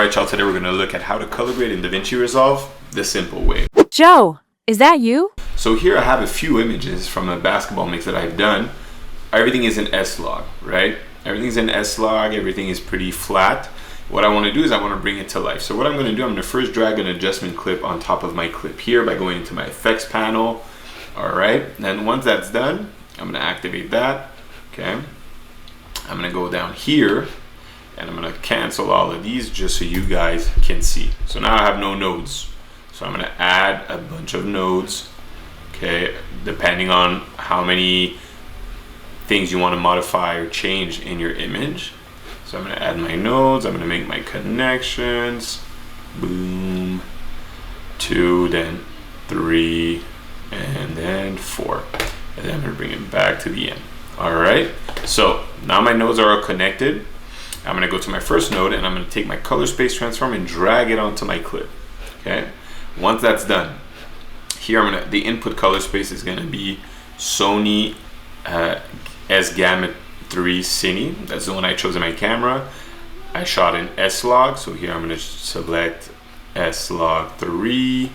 Alright y'all, today we're going to look at how to color grade in Davinci Resolve the simple way. Joe, is that you? So here I have a few images from a basketball mix that I've done. Everything is in S-Log, right? Everything's in S-Log, everything is pretty flat. What I want to do is I want to bring it to life. So what I'm going to do, I'm going to first drag an adjustment clip on top of my clip here by going into my effects panel. Alright, then once that's done, I'm going to activate that. Okay, I'm going to go down here and I'm going to cancel all of these just so you guys can see. So now I have no nodes. So I'm going to add a bunch of nodes, okay, depending on how many things you want to modify or change in your image. So I'm going to add my nodes, I'm going to make my connections, boom, 2, then 3, and then 4. And then I'm going to bring it back to the end. All right, so now my nodes are all connected. I'm going to go to my first node and I'm going to take my color space transform and drag it onto my clip. Okay, once that's done, here the input color space is going to be Sony S-Gamma 3 Cine. That's the one I chose in my camera. I shot in S-Log, so here I'm going to select S-Log 3.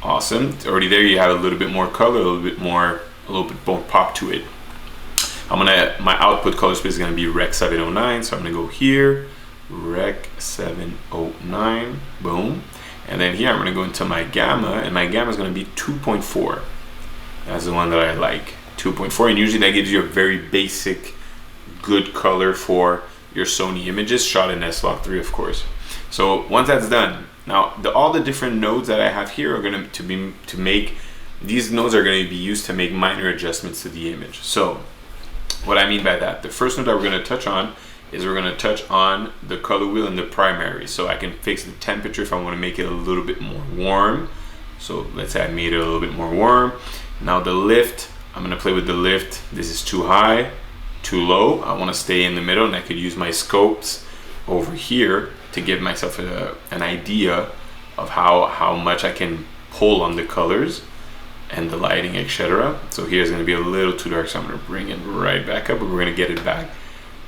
Awesome, it's already there. You have a little bit more color, a little bit more pop to it. My output color space is going to be Rec 709, so I'm going to go here, Rec 709, boom, and then here I'm going to go into my gamma, and my gamma is going to be 2.4. That's the one that I like, 2.4, and usually that gives you a very basic, good color for your Sony images, shot in S-Log 3, of course. So once that's done, now all the different nodes that I have here are going these nodes are going to be used to make minor adjustments to the image. So what I mean by that, the first node that we're going to touch on is we're going to touch on the color wheel in the primary. So I can fix the temperature if I want to make it a little bit more warm. So let's say I made it a little bit more warm. Now the lift, I'm going to play with the lift. This is too high, too low. I want to stay in the middle, and I could use my scopes over here to give myself an idea of how much I can pull on the colors and the lighting, etc. So here's going to be a little too dark, so I'm going to bring it right back up, but we're going to get it back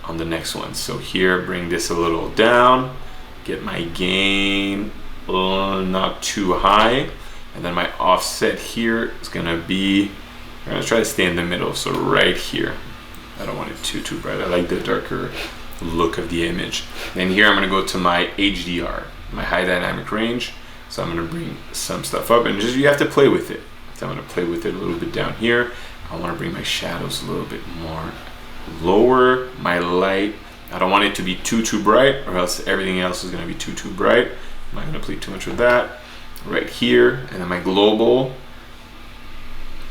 on the next one. So here, bring this a little down, get my gain not too high, and then my offset here is going to be, I'm going to try to stay in the middle, so right here. I don't want it too bright. I like the darker look of the image. Then here I'm going to go to my HDR, my high dynamic range. So I'm going to bring some stuff up, and just you have to play with it. So I'm going to play with it a little bit down here. I want to bring my shadows a little bit more lower. My light, I don't want it to be too bright, or else everything else is going to be too bright. I'm not going to play too much with that. Right here, and then my global,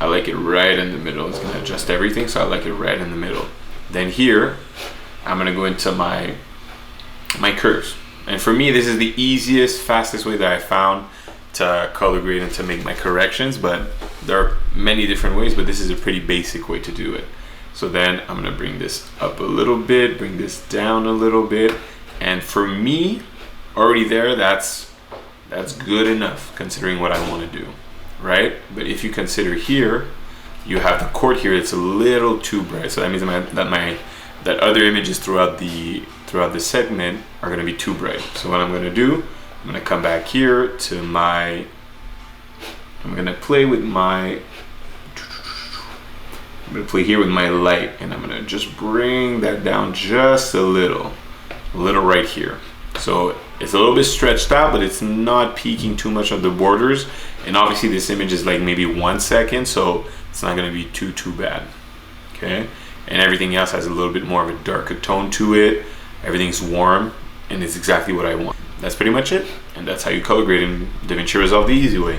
I like it right in the middle. It's going to adjust everything, so I like it right in the middle. Then here, I'm going to go into my curves. And for me, this is the easiest, fastest way that I found to color grade and to make my corrections, but there are many different ways, but this is a pretty basic way to do it. So then I'm going to bring this up a little bit, bring this down a little bit, and for me, already there, that's good enough considering what I want to do, right? But if you consider here, you have the court here, it's a little too bright, so that means that other images throughout the segment are going to be too bright. So what I'm going to do, I'm going to come back here to I'm going to play with my light, and I'm going to just bring that down just a little right here. So it's a little bit stretched out, but it's not peaking too much on the borders. And obviously this image is like maybe 1 second, so it's not going to be too bad. Okay, and everything else has a little bit more of a darker tone to it. Everything's warm, and it's exactly what I want. That's pretty much it, and that's how you color grade in Davinci Resolve the easy way.